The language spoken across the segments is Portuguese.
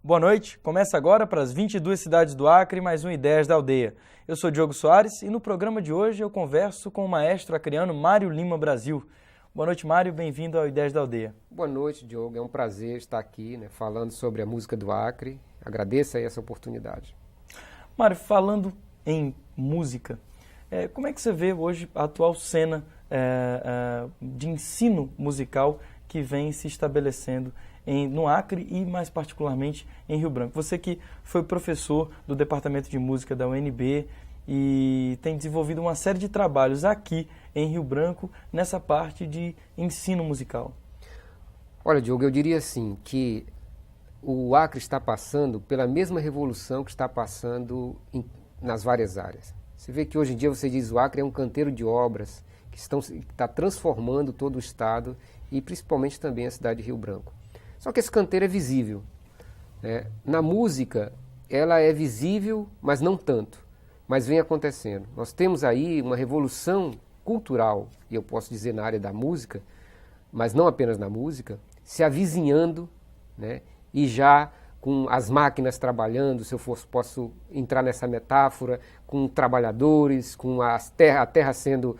Boa noite, começa agora para as 22 cidades do Acre, mais um Ideias da Aldeia. Eu sou Diogo Soares e no programa de hoje eu converso com o maestro acreano Mário Lima Brasil. Boa noite, Mário, bem-vindo ao Ideias da Aldeia. Boa noite, Diogo, é um prazer estar aqui, falando sobre a música do Acre. Agradeço aí essa oportunidade. Mário, falando em música, como é que você vê hoje a atual cena de ensino musical que vem se estabelecendo no Acre e mais particularmente em Rio Branco? Você que foi professor do Departamento de Música da UNB e tem desenvolvido uma série de trabalhos aqui em Rio Branco nessa parte de ensino musical. Olha, Diogo, eu diria assim que o Acre está passando pela mesma revolução que está passando nas várias áreas. Você vê que hoje em dia você diz o Acre é um canteiro de obras que está transformando todo o estado e principalmente também a cidade de Rio Branco. Só que esse canteiro é visível. Na música, ela é visível, mas não tanto. Mas vem acontecendo. Nós temos aí uma revolução cultural, e eu posso dizer na área da música, mas não apenas na música, se avizinhando, e já com as máquinas trabalhando, se eu posso entrar nessa metáfora, com trabalhadores, com a terra sendo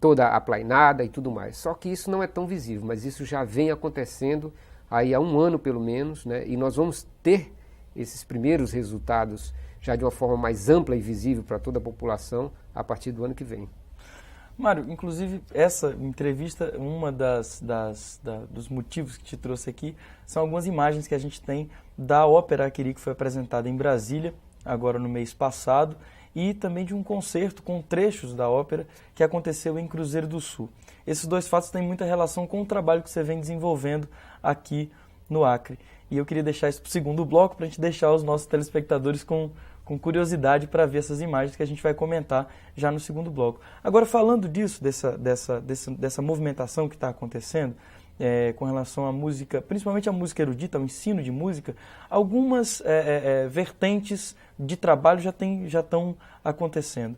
toda aplainada e tudo mais. Só que isso não é tão visível, mas isso já vem acontecendo aí há um ano pelo menos, e nós vamos ter esses primeiros resultados já de uma forma mais ampla e visível para toda a população a partir do ano que vem. Mário, inclusive essa entrevista, dos motivos que te trouxe aqui, são algumas imagens que a gente tem da Ópera Acri, que foi apresentada em Brasília, agora no mês passado, e também de um concerto com trechos da ópera que aconteceu em Cruzeiro do Sul. Esses dois fatos têm muita relação com o trabalho que você vem desenvolvendo aqui no Acre. E eu queria deixar isso para o segundo bloco, para a gente deixar os nossos telespectadores com curiosidade para ver essas imagens que a gente vai comentar já no segundo bloco. Agora, falando disso, dessa movimentação que está acontecendo, com relação à música, principalmente a música erudita, ao ensino de música, algumas vertentes de trabalho já estão acontecendo.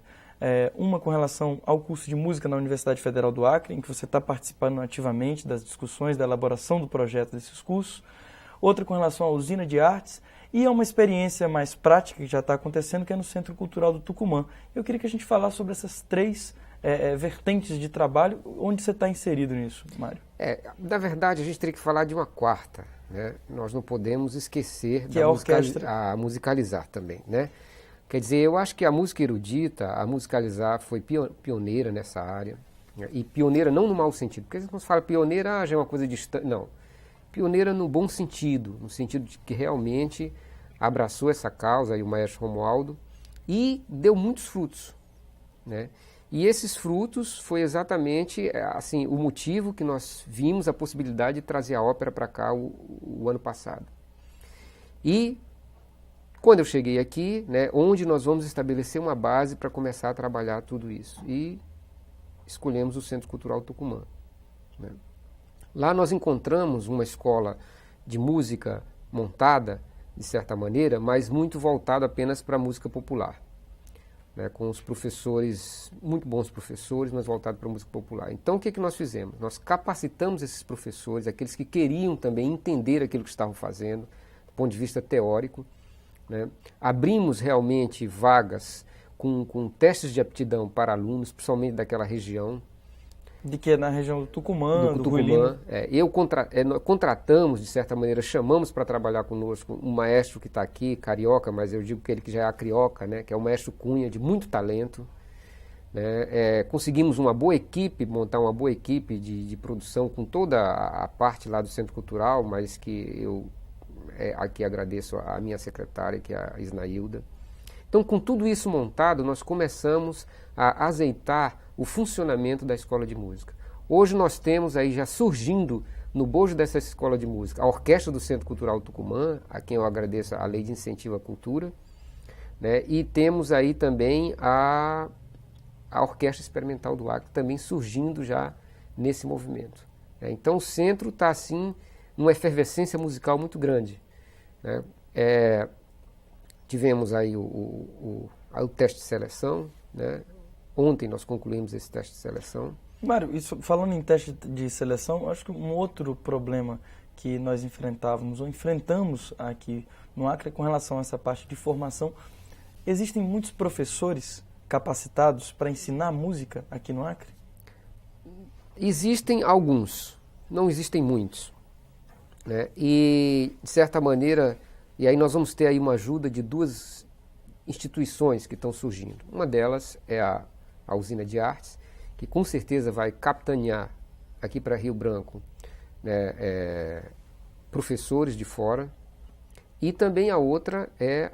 Uma com relação ao curso de música na Universidade Federal do Acre, em que você está participando ativamente das discussões, da elaboração do projeto desses cursos. Outra com relação à usina de artes e a uma experiência mais prática que já está acontecendo, que é no Centro Cultural do Tucumã. Eu queria que a gente falasse sobre essas três vertentes de trabalho, onde você está inserido nisso, Mário. Na verdade, a gente teria que falar de uma quarta. Nós não podemos esquecer que é a orquestra. A musicalizar também. Quer dizer, eu acho que a música erudita, a musicalizar, foi pioneira nessa área. E pioneira não no mau sentido, porque quando se fala pioneira, já é uma coisa distante. Não. Pioneira no bom sentido, no sentido de que realmente abraçou essa causa, aí o maestro Romualdo, e deu muitos frutos. E esses frutos foi exatamente assim, o motivo que nós vimos a possibilidade de trazer a ópera para cá o ano passado. E quando eu cheguei aqui, onde nós vamos estabelecer uma base para começar a trabalhar tudo isso. E escolhemos o Centro Cultural Tucumã. Lá nós encontramos uma escola de música montada, de certa maneira, mas muito voltada apenas para a música popular. Com os professores, muito bons professores, mas voltados para a música popular. Então o que nós fizemos? Nós capacitamos esses professores, aqueles que queriam também entender aquilo que estavam fazendo, do ponto de vista teórico. Abrimos realmente vagas com testes de aptidão para alunos, principalmente daquela região. De que é na região do Tucumã, do Rui Lima. Contratamos, de certa maneira, chamamos para trabalhar conosco um maestro que está aqui, carioca, mas eu digo que ele que já é acrioca, que é o maestro Cunha, de muito talento. Conseguimos uma boa equipe, montar uma boa equipe de produção com toda a parte lá do Centro Cultural, mas que eu aqui agradeço a minha secretária, que é a Isnailda. Então, com tudo isso montado, nós começamos a azeitar o funcionamento da escola de música. Hoje nós temos aí já surgindo no bojo dessa escola de música a Orquestra do Centro Cultural Tucumã, a quem eu agradeço a Lei de Incentivo à Cultura, e temos aí também a Orquestra Experimental do Acre também surgindo já nesse movimento. Então o centro está assim, numa efervescência musical muito grande. Tivemos aí o teste de seleção, Ontem nós concluímos esse teste de seleção. Mário, falando em teste de seleção, acho que um outro problema que nós enfrentávamos ou enfrentamos aqui no Acre com relação a essa parte de formação. Existem muitos professores capacitados para ensinar música aqui no Acre? Existem alguns, não existem muitos, né? E, de certa maneira, e aí nós vamos ter aí uma ajuda de duas instituições que estão surgindo. Uma delas é a Usina de Artes, que com certeza vai capitanear aqui para Rio Branco, né, professores de fora, e também a outra é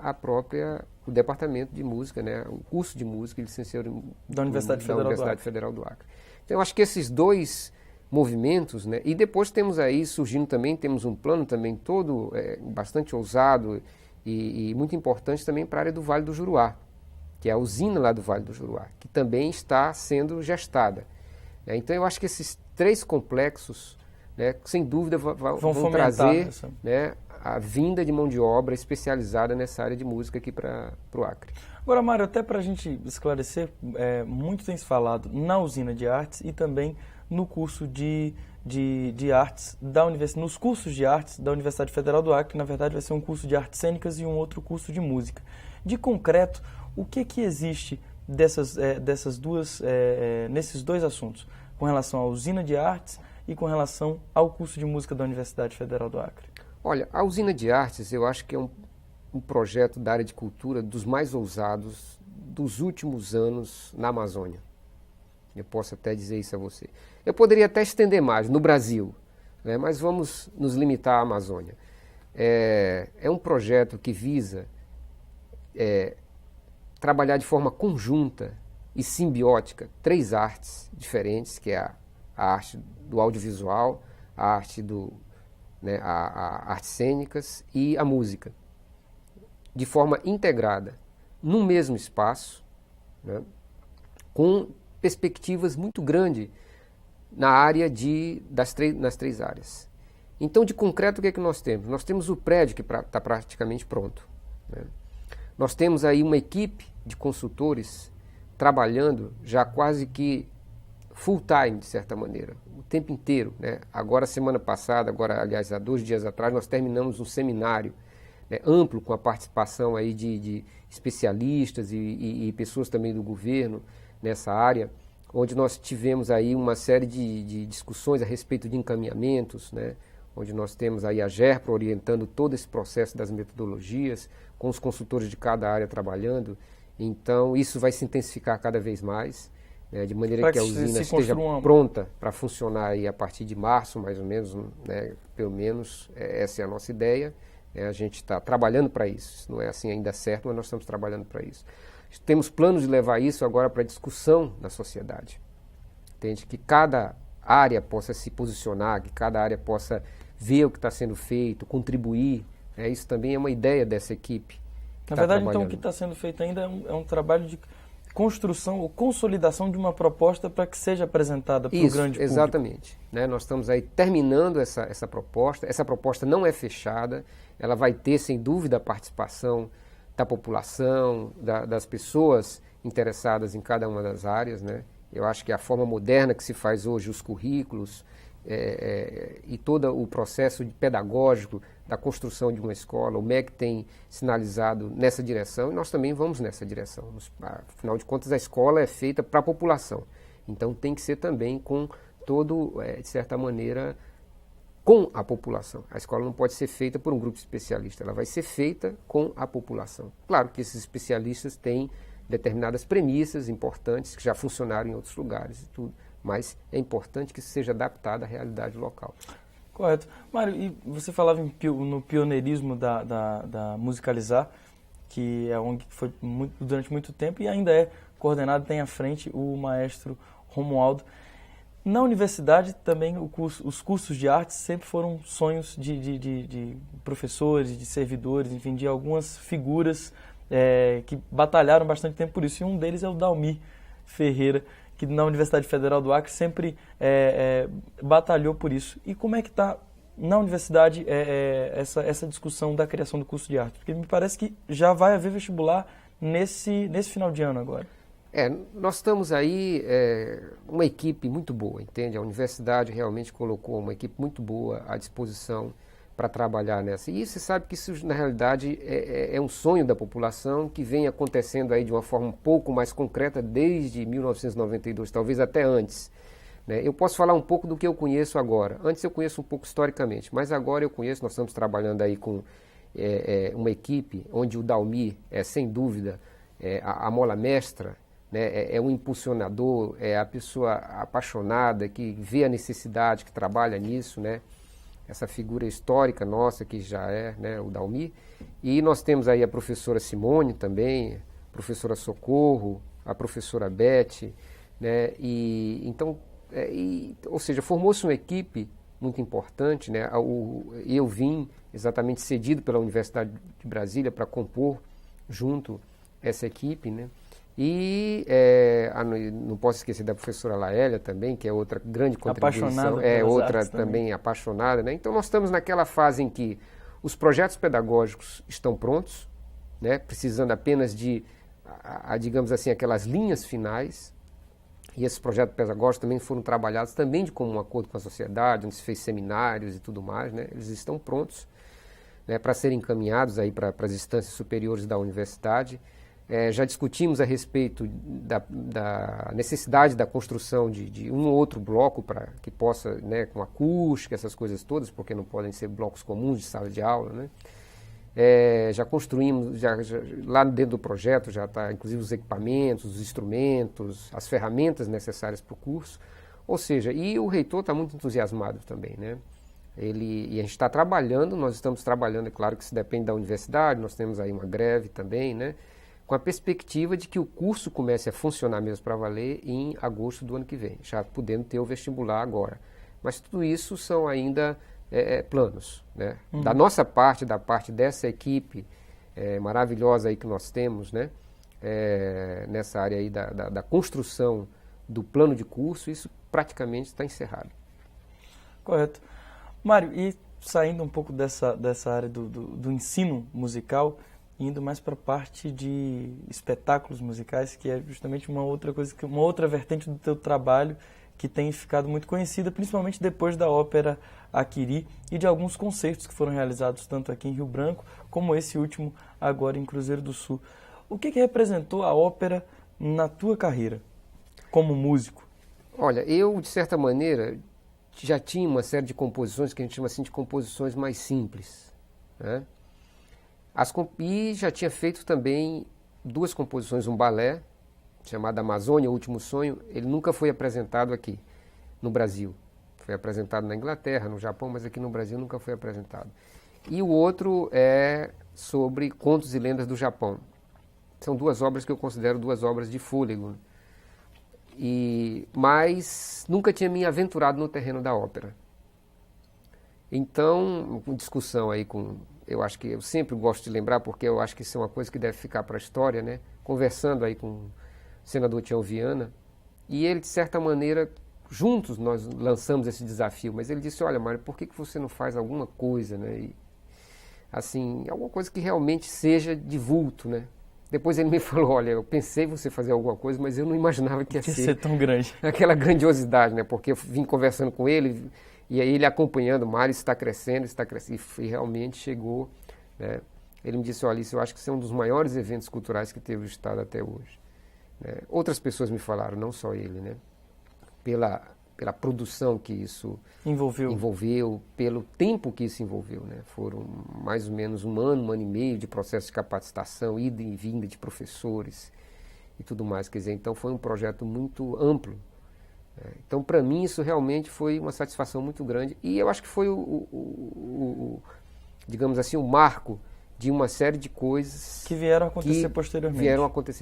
o departamento de música, né, o curso de música e licenciatura da Universidade Federal do Acre. Então, eu acho que esses dois movimentos, né, e depois temos aí surgindo também, temos um plano também todo bastante ousado e muito importante também para a área do Vale do Juruá, que é a usina lá do Vale do Juruá, que também está sendo gestada. Então, eu acho que esses três complexos, né, sem dúvida, vão trazer, né, a vinda de mão de obra especializada nessa área de música aqui para o Acre. Agora, Mário, até para a gente esclarecer, muito tem se falado na usina de artes e também no curso de artes da universidade, nos cursos de artes da Universidade Federal do Acre, que na verdade vai ser um curso de artes cênicas e um outro curso de música. De concreto, o que existe dessas duas, nesses dois assuntos, com relação à usina de artes e com relação ao curso de música da Universidade Federal do Acre? Olha, a usina de artes eu acho que é um projeto da área de cultura dos mais ousados dos últimos anos na Amazônia. Eu posso até dizer isso a você. Eu poderia até estender mais, no Brasil, né, mas vamos nos limitar à Amazônia. É um projeto que visa trabalhar de forma conjunta e simbiótica três artes diferentes, que é a arte do audiovisual, a arte a artes cênicas e a música, de forma integrada, num mesmo espaço, né, com perspectivas muito grandes na área nas três áreas. Então, de concreto, o que é que nós temos? Nós temos o prédio que está praticamente pronto, né? Nós temos aí uma equipe de consultores trabalhando já quase que full time, de certa maneira, o tempo inteiro, né? Agora, semana passada, aliás, há 2 dias atrás, nós terminamos um seminário, né, amplo, com a participação aí de especialistas e pessoas também do governo nessa área, onde nós tivemos aí uma série de discussões a respeito de encaminhamentos, né, onde nós temos aí a GERPRO orientando todo esse processo das metodologias, com os consultores de cada área trabalhando. Então, isso vai se intensificar cada vez mais, de maneira que a usina esteja pronta para funcionar aí a partir de março, mais ou menos, né, pelo menos essa é a nossa ideia. A gente está trabalhando para isso, não é assim ainda certo, mas nós estamos trabalhando para isso. Temos planos de levar isso agora para discussão na sociedade. Entende? Que cada área possa se posicionar, que cada área possa ver o que está sendo feito, contribuir. Isso também é uma ideia dessa equipe. Na verdade, então, o que está sendo feito ainda é um trabalho de construção ou consolidação de uma proposta para que seja apresentada para o grande público. Exatamente. Nós estamos aí terminando essa proposta. Essa proposta não é fechada, ela vai ter, sem dúvida, a participação da população, das pessoas interessadas em cada uma das áreas, né? Eu acho que a forma moderna que se faz hoje, os currículos e todo o processo pedagógico da construção de uma escola, o MEC tem sinalizado nessa direção e nós também vamos nessa direção. Afinal de contas, a escola é feita para a população, então tem que ser também com todo, de certa maneira, com a população. A escola não pode ser feita por um grupo especialista, ela vai ser feita com a população. Claro que esses especialistas têm determinadas premissas importantes que já funcionaram em outros lugares e tudo, mas é importante que isso seja adaptado à realidade local. Correto. Mário, e você falava no pioneirismo da Musicalizar, que é ONG que foi durante muito tempo e ainda é coordenado, tem à frente o maestro Romualdo. Na universidade também os cursos de artes sempre foram sonhos de professores, de servidores, enfim, de algumas figuras que batalharam bastante tempo por isso. E um deles é o Dalmi Ferreira, que na Universidade Federal do Acre sempre batalhou por isso. E como é que está na universidade essa discussão da criação do curso de arte? Porque me parece que já vai haver vestibular nesse final de ano agora. Nós estamos aí, uma equipe muito boa, entende? A universidade realmente colocou uma equipe muito boa à disposição para trabalhar nessa. E você sabe que isso, na realidade, é um sonho da população que vem acontecendo aí de uma forma um pouco mais concreta desde 1992, talvez até antes. Né? Eu posso falar um pouco do que eu conheço agora. Antes eu conheço um pouco historicamente, mas agora eu conheço, nós estamos trabalhando aí com uma equipe onde o Dalmi é, sem dúvida, a mola mestra, né? É um impulsionador, é a pessoa apaixonada que vê a necessidade, que trabalha nisso, né? Essa figura histórica nossa que já é, né, o Dalmi. E nós temos aí a professora Simone também, a professora Socorro, a professora Beth, né? Ou seja, formou-se uma equipe muito importante, né? Eu vim exatamente cedido pela Universidade de Brasília para compor junto essa equipe, né? E não posso esquecer da professora Laélia também, que é outra grande contribuição, outra também apaixonada, né? Então nós estamos naquela fase em que os projetos pedagógicos estão prontos, né? Precisando apenas de, digamos assim, aquelas linhas finais. E esses projetos pedagógicos também foram trabalhados também de comum acordo com a sociedade, onde se fez seminários e tudo mais, né? Eles estão prontos, né, para serem encaminhados aí para as instâncias superiores da universidade. Já discutimos a respeito da necessidade da construção de um ou outro bloco para que possa, né, com acústica, essas coisas todas, porque não podem ser blocos comuns de sala de aula, né? Já construímos, lá dentro do projeto já está, inclusive, os equipamentos, os instrumentos, as ferramentas necessárias para o curso. Ou seja, e o reitor está muito entusiasmado também, né? E a gente está trabalhando, nós estamos trabalhando, é claro que isso depende da universidade, nós temos aí uma greve também, né? Com a perspectiva de que o curso comece a funcionar mesmo para valer em agosto do ano que vem, já podendo ter o vestibular agora. Mas tudo isso são ainda planos, né? Da nossa parte, da parte dessa equipe maravilhosa aí que nós temos, né? Nessa área aí da construção do plano de curso, isso praticamente está encerrado. Correto. Mário, e saindo um pouco dessa área do ensino musical, indo mais para a parte de espetáculos musicais, que é justamente uma outra coisa, uma outra vertente do teu trabalho que tem ficado muito conhecida, principalmente depois da ópera Haquiri e de alguns concertos que foram realizados tanto aqui em Rio Branco, como esse último agora em Cruzeiro do Sul. O que representou a ópera na tua carreira, como músico? Olha, eu, de certa maneira, já tinha uma série de composições que a gente chama assim de composições mais simples, né? E já tinha feito também 2 composições, um balé, chamado Amazônia, O Último Sonho. Ele nunca foi apresentado aqui, no Brasil. Foi apresentado na Inglaterra, no Japão, mas aqui no Brasil nunca foi apresentado. E o outro é sobre Contos e Lendas do Japão. São 2 obras que eu considero 2 obras de fôlego. Mas nunca tinha me aventurado no terreno da ópera. Então, com discussão aí eu acho que eu sempre gosto de lembrar, porque eu acho que isso é uma coisa que deve ficar para a história, né? Conversando aí com o senador Tião Viana, e ele, de certa maneira, juntos nós lançamos esse desafio, mas ele disse, olha, Mário, por que você não faz alguma coisa, né? E, assim, alguma coisa que realmente seja de vulto, né? Depois ele me falou, olha, eu pensei em você fazer alguma coisa, mas eu não imaginava que ia ser tão grande. Aquela grandiosidade, né? Porque eu vim conversando com ele, e aí ele acompanhando, o Mário está crescendo, e realmente chegou, né? Ele me disse, olha, isso eu acho que isso é um dos maiores eventos culturais que teve o Estado até hoje. Né? Outras pessoas me falaram, não só ele, né? Pela produção que isso envolveu, pelo tempo que isso envolveu, né? Foram mais ou menos um ano e meio de processo de capacitação, ida e vinda de professores e tudo mais. Quer dizer, então foi um projeto muito amplo. Então, para mim, isso realmente foi uma satisfação muito grande. E eu acho que foi digamos assim, o marco de uma série de coisas que vieram a acontecer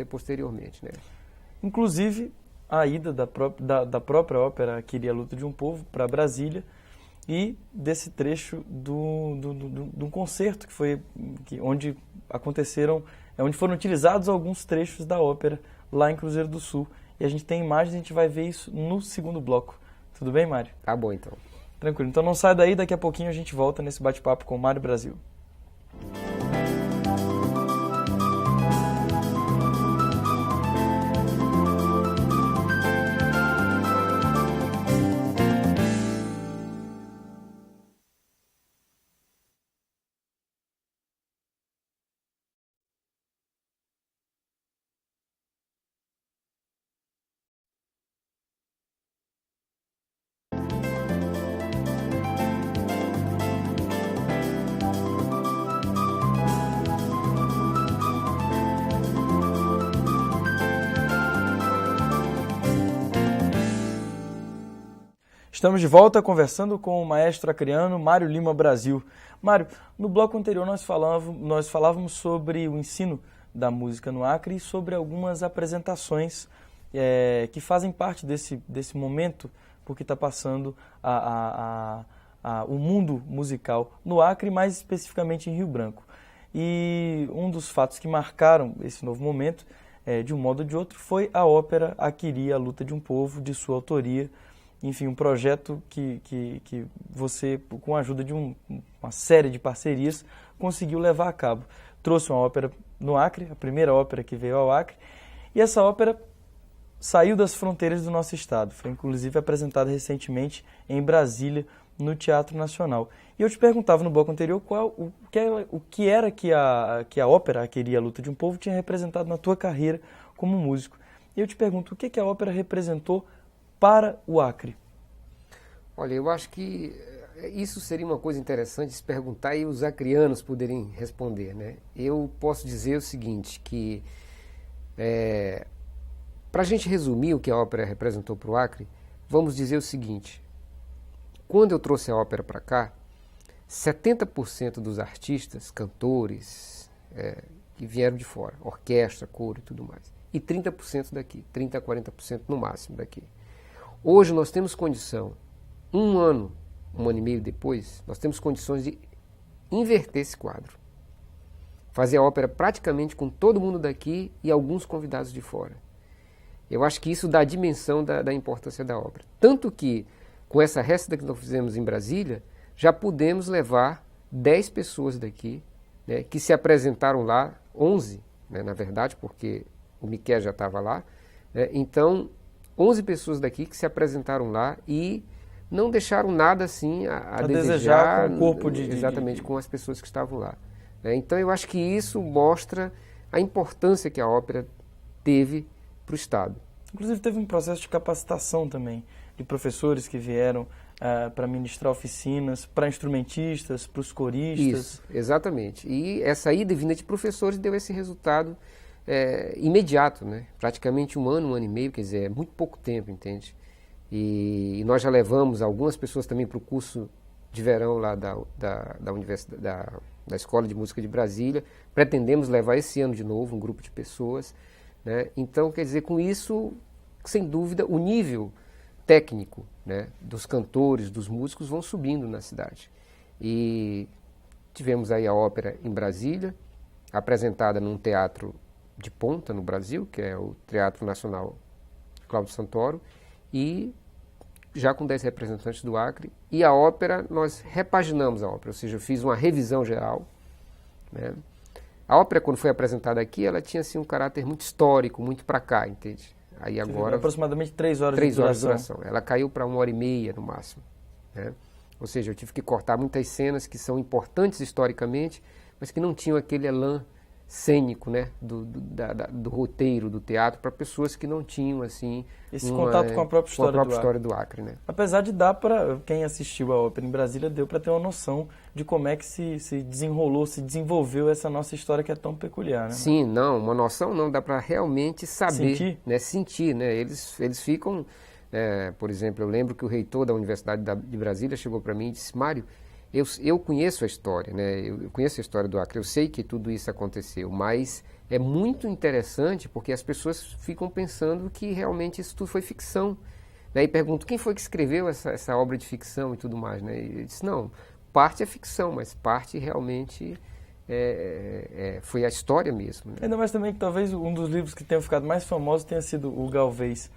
posteriormente. Né? Inclusive, a ida da própria ópera Haquiri, A Luta de um Povo, para Brasília, e desse trecho do concerto onde foram utilizados alguns trechos da ópera lá em Cruzeiro do Sul. E a gente tem imagens, a gente vai ver isso no segundo bloco. Tudo bem, Mário? Tá bom, então. Tranquilo. Então não sai daí, daqui a pouquinho a gente volta nesse bate-papo com o Mário Brasil. Estamos de volta conversando com o maestro acreano Mário Lima Brasil. Mário, no bloco anterior nós falávamos sobre o ensino da música no Acre e sobre algumas apresentações que fazem parte desse momento, porque está passando o mundo musical no Acre, mais especificamente em Rio Branco. E um dos fatos que marcaram esse novo momento, de um modo ou de outro, foi a ópera Aquiri, a Luta de um Povo, de sua autoria. Enfim, um projeto que você, com a ajuda de uma série de parcerias, conseguiu levar a cabo. Trouxe uma ópera no Acre, a primeira ópera que veio ao Acre, e essa ópera saiu das fronteiras do nosso estado. Foi inclusive apresentada recentemente em Brasília, no Teatro Nacional. E eu te perguntava no bloco anterior o que era que a ópera Aquiri, a Luta de um Povo, tinha representado na tua carreira como músico. E eu te pergunto, o que a ópera representou para o Acre? Olha, eu acho que isso seria uma coisa interessante se perguntar e os acrianos poderem responder, né? Eu posso dizer o seguinte, que para a gente resumir o que a ópera representou para o Acre, vamos dizer o seguinte: quando eu trouxe a ópera para cá, 70% dos artistas, cantores, que vieram de fora, orquestra, coro e tudo mais, e 30% daqui, 30% a 40% no máximo daqui. Hoje nós temos condição, um ano e meio depois, nós temos condições de inverter esse quadro. Fazer a ópera praticamente com todo mundo daqui e alguns convidados de fora. Eu acho que isso dá a dimensão da importância da ópera. Tanto que, com essa récita que nós fizemos em Brasília, já pudemos levar 10 pessoas daqui, né, que se apresentaram lá, 11, né, na verdade, porque o Miquel já estava lá. Então, 11 pessoas daqui que se apresentaram lá e não deixaram nada assim a desejar com o corpo exatamente com as pessoas que estavam lá. Então, eu acho que isso mostra a importância que a ópera teve para o Estado. Inclusive, teve um processo de capacitação também, de professores que vieram para ministrar oficinas, para instrumentistas, para os coristas. Isso, exatamente. E essa ida e vinda de professores deu esse resultado imediato, né? Praticamente um ano e meio, quer dizer, é muito pouco tempo, entende? E nós já levamos algumas pessoas também para o curso de verão lá da Universidade, da Escola de Música de Brasília. Pretendemos levar esse ano de novo um grupo de pessoas, né? Então, quer dizer, com isso, sem dúvida, o nível técnico, né, dos cantores, dos músicos vão subindo na cidade. E tivemos aí a ópera em Brasília, apresentada num teatro de ponta no Brasil, que é o Teatro Nacional Cláudio Santoro, e já com 10 representantes do Acre. E a ópera, nós repaginamos a ópera, ou seja, eu fiz uma revisão geral, né? A ópera, quando foi apresentada aqui, ela tinha assim, um caráter muito histórico, muito para cá, entende? Aí agora, aproximadamente 3 horas de duração. Ela caiu para 1h30 no máximo, né? Ou seja, eu tive que cortar muitas cenas que são importantes historicamente, mas que não tinham aquele elan cênico, né, do roteiro, do teatro, para pessoas que não tinham assim esse contato com a própria história do Acre, né? Apesar de dar para quem assistiu a ópera em Brasília, deu para ter uma noção de como é que se desenrolou, se desenvolveu essa nossa história que é tão peculiar, né? Sim, não, uma noção não, dá para realmente saber, sentir, né? Eles ficam, por exemplo, eu lembro que o reitor da Universidade de Brasília chegou para mim e disse: Mário, eu conheço a história, né? Eu conheço a história do Acre, eu sei que tudo isso aconteceu, mas é muito interessante porque as pessoas ficam pensando que realmente isso tudo foi ficção, né? E pergunto, quem foi que escreveu essa obra de ficção e tudo mais, né? E eu disse, não, parte é ficção, mas parte realmente foi a história mesmo, né? Ainda mais também que talvez um dos livros que tenham ficado mais famosos tenha sido o Galvez,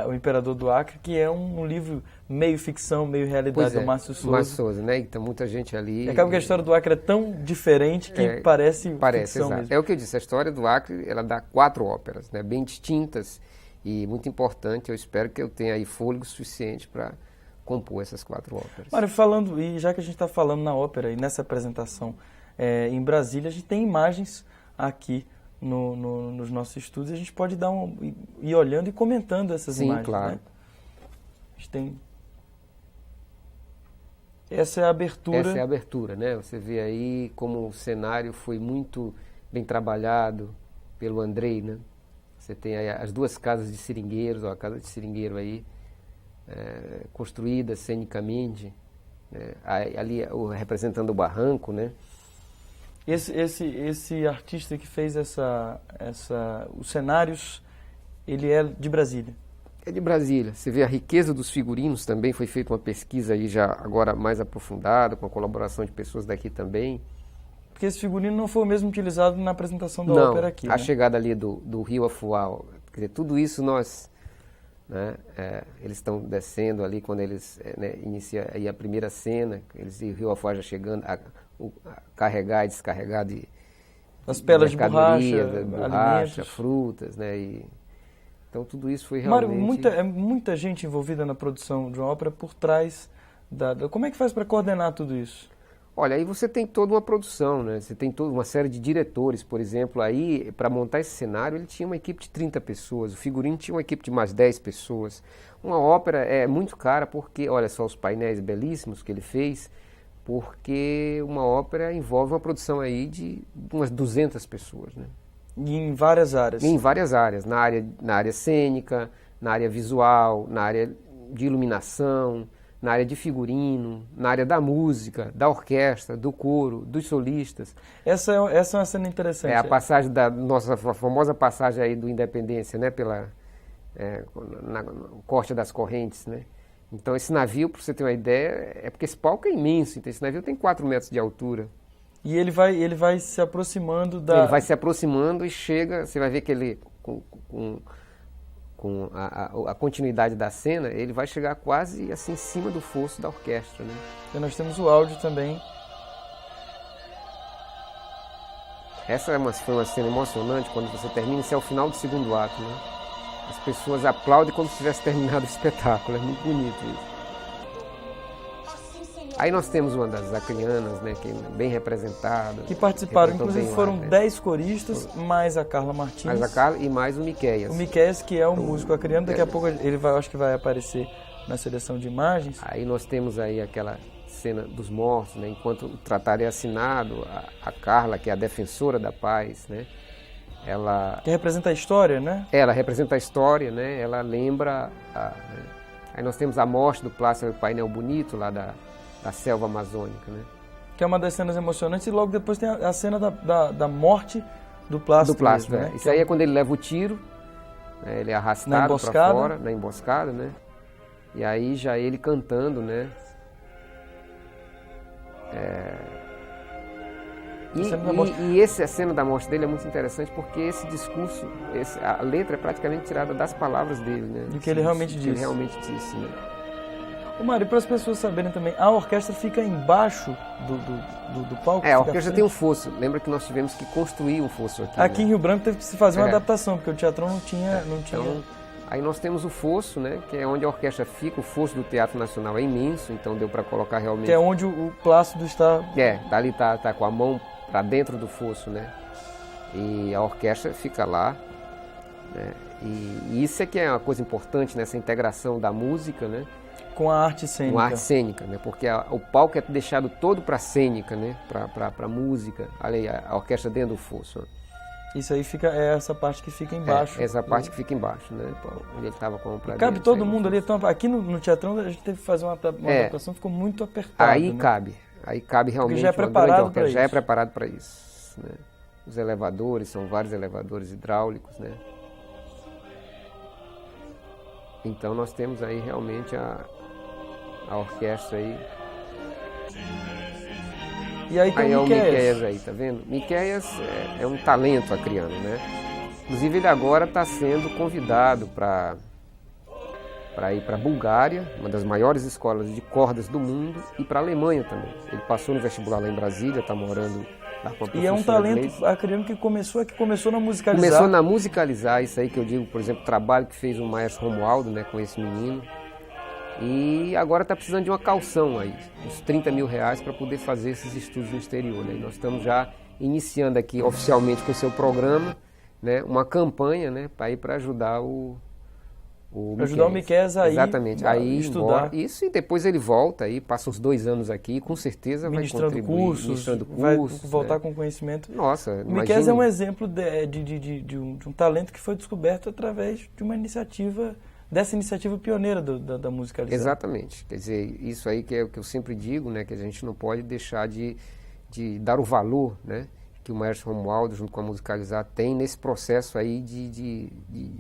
O Imperador do Acre, que é um livro meio ficção, meio realidade, do Márcio Souza. Márcio Souza, né? Então muita gente ali... E acaba que a história do Acre é tão diferente que parece ficção exato. mesmo. É o que eu disse, a história do Acre, ela dá 4 óperas, né? Bem distintas e muito importante. Eu espero que eu tenha aí fôlego suficiente para compor essas 4 óperas. Mário, falando, e já que a gente está falando na ópera e nessa apresentação em Brasília, a gente tem imagens aqui nos nossos estudos, a gente pode ir olhando e comentando essas imagens. Sim, claro. Né? A gente tem... Essa é a abertura. Essa é a abertura, né? Você vê aí como o cenário foi muito bem trabalhado pelo Andrei, né? Você tem aí as 2 casas de seringueiros, ó, a casa de seringueiro aí, construída cenicamente, né? Ali representando o barranco, né? Esse artista que fez os cenários, ele é de Brasília? É de Brasília. Você vê a riqueza dos figurinos também, foi feita uma pesquisa aí já agora mais aprofundada, com a colaboração de pessoas daqui também. Porque esse figurino não foi o mesmo utilizado na apresentação da ópera aqui, a chegada ali do Rio Afuá, quer dizer, tudo isso nós, né, eles estão descendo ali quando eles iniciam aí a primeira cena, eles e o Rio Afuá já chegando a carregar e descarregar de as pelas de borracha, alimentos, frutas, né? Então tudo isso foi realmente... Mário, muita gente envolvida na produção de uma ópera por trás Como é que faz para coordenar tudo isso? Olha, aí você tem toda uma produção, né? Você tem toda uma série de diretores, por exemplo, aí para montar esse cenário ele tinha uma equipe de 30 pessoas, o figurino tinha uma equipe de mais 10 pessoas. Uma ópera é muito cara porque, olha só os painéis belíssimos que ele fez, porque uma ópera envolve uma produção aí de umas 200 pessoas, né? E em várias áreas? Em várias áreas, na área cênica, na área visual, na área de iluminação, na área de figurino, na área da música, da orquestra, do coro, dos solistas. Essa é uma cena interessante. É a passagem da nossa famosa passagem aí do Independência, né, no corte das correntes, né? Então esse navio, para você ter uma ideia, é porque esse palco é imenso, então esse navio tem 4 metros de altura. E ele vai se aproximando da... Ele vai se aproximando e chega, você vai ver que ele, com a continuidade da cena, ele vai chegar quase assim em cima do fosso da orquestra, né? E nós temos o áudio também. Essa foi uma cena emocionante, quando você termina, isso é o final do segundo ato, né? As pessoas aplaudem como se tivesse terminado o espetáculo, é muito bonito isso. Aí nós temos uma das acrianas, né, que é bem representada. Que participaram, inclusive foram 10 coristas, mais a Carla Martins. Mais a Carla e mais o Miqueias. O Miqueias, que é o músico acriano, daqui a pouco ele acho que vai aparecer na seleção de imagens. Aí nós temos aí aquela cena dos mortos, né, enquanto o tratado é assinado, a Carla, que é a defensora da paz, né, ela... Que representa a história, né? Ela representa a história, né, ela lembra... Aí nós temos a morte do Plácido Painel Bonito, lá da selva amazônica, né? Que é uma das cenas emocionantes, e logo depois tem a cena da morte do Plácido. Do Plácido, mesmo, né? Isso aí é quando ele leva o tiro, né? Ele é arrastado para fora, na emboscada, né? E aí já ele cantando, né? E essa cena da morte dele é muito interessante porque esse discurso, a letra é praticamente tirada das palavras dele, né? Do que ele realmente disse. Que ele realmente disse, né? Ô Mário, para as pessoas saberem também, a orquestra fica embaixo do palco? A orquestra tem um fosso. Lembra que nós tivemos que construir um fosso aqui. Aqui né? em Rio Branco teve que se fazer uma adaptação, porque o Teatrão não tinha... Então, aí nós temos o fosso, né, que é onde a orquestra fica. O fosso do Teatro Nacional é imenso, então deu para colocar realmente... Que é onde o Plácido está... Dali tá com a mão para dentro do fosso, né? E a orquestra fica lá, né? E isso é que é uma coisa importante nessa integração da música, né? Com a arte cênica. Com a arte cênica, né? Porque o palco é deixado todo para cênica, né? Para música, ali a orquestra dentro do fosso. Né? Isso aí é essa parte que fica embaixo. Essa parte que fica embaixo, né? Onde ele estava com o pra cabe dentro, todo mundo ali. Então, aqui no Teatrão a gente teve que fazer uma adaptação, ficou muito apertado. Aí né? cabe realmente já é preparado para isso. Já é preparado para isso. Né? Os elevadores, são vários elevadores hidráulicos, né? Então nós temos aí realmente a orquestra aí. E aí tem o Miqueias aí, tá vendo? Miqueias é um talento acriano, né? Inclusive ele agora está sendo convidado para ir para a Bulgária, uma das maiores escolas de cordas do mundo, e para a Alemanha também. Ele passou no vestibular lá em Brasília, está morando lá com a professora. E é um talento acriano que começou na musicalizar. Começou na musicalizar, isso aí que eu digo, por exemplo, o trabalho que fez o maestro Romualdo, né, com esse menino. E agora está precisando de uma caução aí, uns 30 mil reais para poder fazer esses estudos no exterior. Né? E nós estamos já iniciando aqui oficialmente com o seu programa, né, uma campanha, né, para ir para ajudar o Miqueias a ir estudar. Isso, e depois ele volta aí, passa uns 2 anos aqui, com certeza vai contribuir. Ministrando cursos, vai voltar né? com conhecimento. Nossa, o Miqueias é um exemplo de um talento que foi descoberto através de uma iniciativa dessa iniciativa pioneira da musicalização. Exatamente. Quer dizer, isso aí que é o que eu sempre digo, né, que a gente não pode deixar de dar o valor, né, que o maestro Romualdo, junto com a Musicalizar, tem nesse processo aí de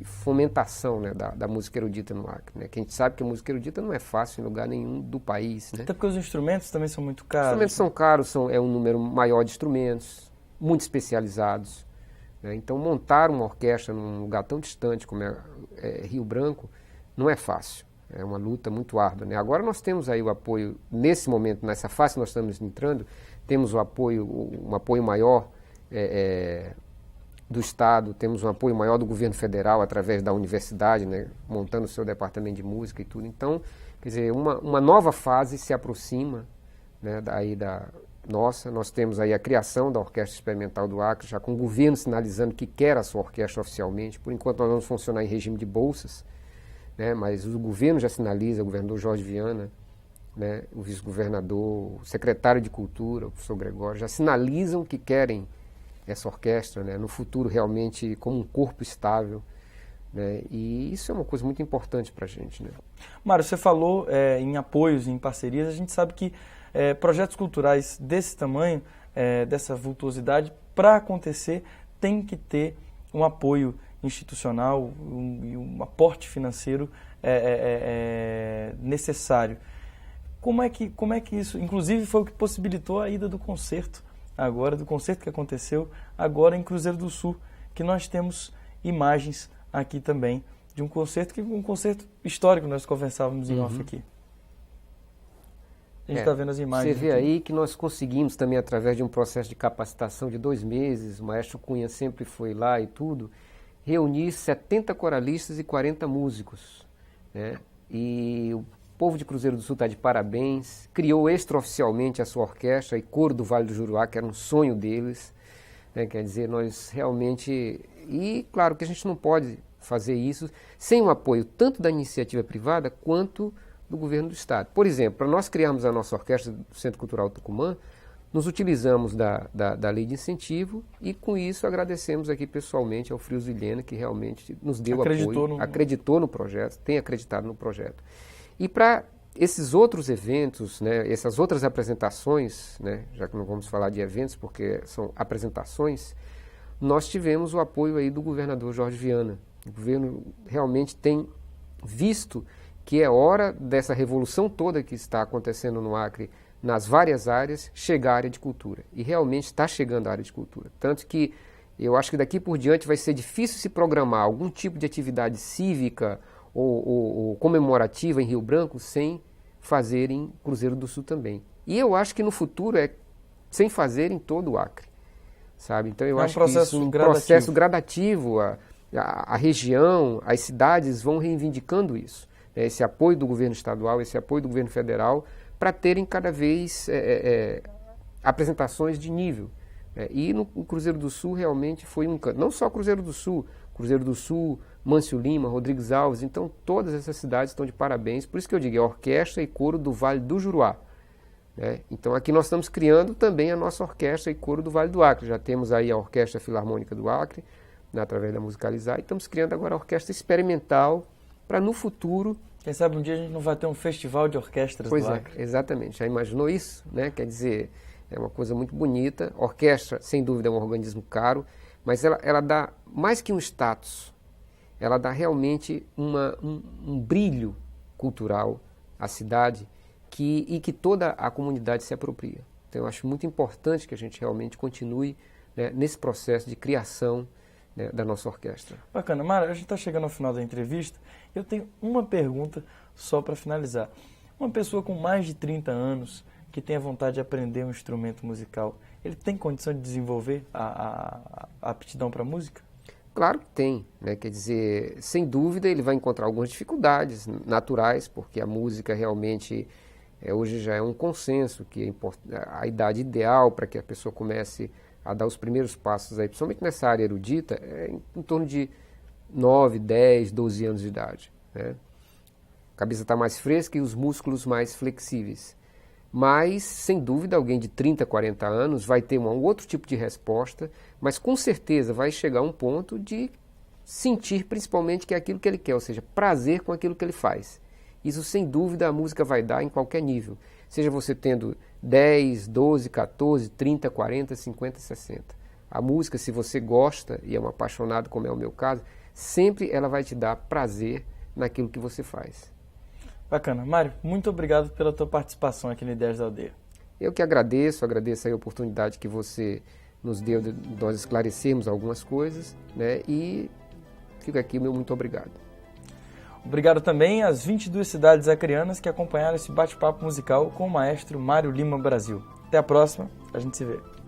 fomentação, né, da música erudita no Acre. Né? Que a gente sabe que a música erudita não é fácil em lugar nenhum do país. Né? Até porque os instrumentos também são muito caros. Os instrumentos são caros, é um número maior de instrumentos, muito especializados. Né? Então, montar uma orquestra num lugar tão distante como é Rio Branco não é fácil. É uma luta muito árdua. Né? Agora nós temos aí o apoio, nesse momento, nessa fase que nós estamos entrando, temos um apoio maior do Estado, temos um apoio maior do governo federal através da universidade, né, montando o seu departamento de música e tudo. Então, quer dizer, uma nova fase se aproxima, né, daí da nossa. Nós temos aí a criação da Orquestra Experimental do Acre, já com o governo sinalizando que quer a sua orquestra oficialmente. Por enquanto nós vamos funcionar em regime de bolsas, né, mas o governo já sinaliza, o governador Jorge Viana, né, o vice-governador, o secretário de Cultura, o professor Gregório, já sinalizam que querem essa orquestra, né, no futuro realmente como um corpo estável, né, e isso é uma coisa muito importante para a gente. Né. Mário, você falou em apoios, em parcerias. A gente sabe que projetos culturais desse tamanho, dessa vultuosidade, para acontecer tem que ter um apoio institucional e um aporte financeiro necessário. Como é que isso, inclusive foi o que possibilitou a ida do concerto que aconteceu agora em Cruzeiro do Sul, que nós temos imagens aqui também de um concerto histórico, nós conversávamos em off aqui. A gente está vendo as imagens. Você vê aqui. aí que nós conseguimos também, através de um processo de capacitação de 2 meses, o maestro Cunha sempre foi lá e tudo, reunir 70 coralistas e 40 músicos. Né? E o povo de Cruzeiro do Sul está de parabéns, criou extraoficialmente a sua orquestra e coro do Vale do Juruá, que era um sonho deles. Né? Quer dizer, nós realmente... E claro que a gente não pode fazer isso sem o apoio tanto da iniciativa privada quanto do governo do Estado. Por exemplo, para nós criarmos a nossa orquestra do Centro Cultural Tucumã, nos utilizamos da lei de incentivo e com isso agradecemos aqui pessoalmente ao Frios Vilhena, que realmente nos deu apoio, acreditou no projeto, tem acreditado no projeto. E para esses outros eventos, né, essas outras apresentações, né, já que não vamos falar de eventos porque são apresentações, nós tivemos o apoio aí do governador Jorge Viana. O governo realmente tem visto que é hora dessa revolução toda que está acontecendo no Acre, nas várias áreas, chegar à área de cultura. E realmente está chegando à área de cultura. Tanto que eu acho que daqui por diante vai ser difícil se programar algum tipo de atividade cívica ou comemorativa em Rio Branco sem fazer em Cruzeiro do Sul também. E eu acho que no futuro sem fazer em todo o Acre. Sabe? Então eu acho que isso é um processo gradativo. A região, as cidades vão reivindicando isso. Esse apoio do governo estadual, esse apoio do governo federal, para terem cada vez apresentações de nível. E no Cruzeiro do Sul realmente foi um canto. Não só Cruzeiro do Sul, Mâncio Lima, Rodrigues Alves, então todas essas cidades estão de parabéns. Por isso que eu digo, é orquestra e coro do Vale do Juruá. Né? Então aqui nós estamos criando também a nossa orquestra e coro do Vale do Acre. Já temos aí a Orquestra Filarmônica do Acre, através da Musicalizar, e estamos criando agora a Orquestra Experimental, para no futuro... Quem sabe um dia a gente não vai ter um festival de orquestras do Acre. Pois é, exatamente. Já imaginou isso? Né? Quer dizer, é uma coisa muito bonita. Orquestra, sem dúvida, é um organismo caro, mas ela dá mais que um status, ela dá realmente um brilho cultural à cidade e que toda a comunidade se apropria. Então eu acho muito importante que a gente realmente continue, né, nesse processo de criação, né, da nossa orquestra. Bacana. Mara, a gente está chegando ao final da entrevista. Eu tenho uma pergunta só para finalizar. Uma pessoa com mais de 30 anos que tenha vontade de aprender um instrumento musical, ele tem condição de desenvolver a aptidão para a música? Claro que tem, né? Quer dizer, sem dúvida ele vai encontrar algumas dificuldades naturais, porque a música realmente hoje já é um consenso que a idade ideal para que a pessoa comece a dar os primeiros passos, aí, principalmente nessa área erudita, é em torno de 9, 10, 12 anos de idade. Né? A cabeça está mais fresca e os músculos mais flexíveis. Mas, sem dúvida, alguém de 30, 40 anos vai ter um outro tipo de resposta, mas com certeza vai chegar a um ponto de sentir principalmente que é aquilo que ele quer, ou seja, prazer com aquilo que ele faz. Isso, sem dúvida, a música vai dar em qualquer nível. Seja você tendo 10, 12, 14, 30, 40, 50, 60. A música, se você gosta e é um apaixonado, como é o meu caso, sempre ela vai te dar prazer naquilo que você faz. Bacana. Mário, muito obrigado pela tua participação aqui no Ideias da Aldeia. Eu que agradeço a oportunidade que você nos deu de nós esclarecermos algumas coisas, né? E fica aqui o meu muito obrigado. Obrigado também às 22 cidades acreanas que acompanharam esse bate-papo musical com o maestro Mário Lima Brasil. Até a próxima, a gente se vê.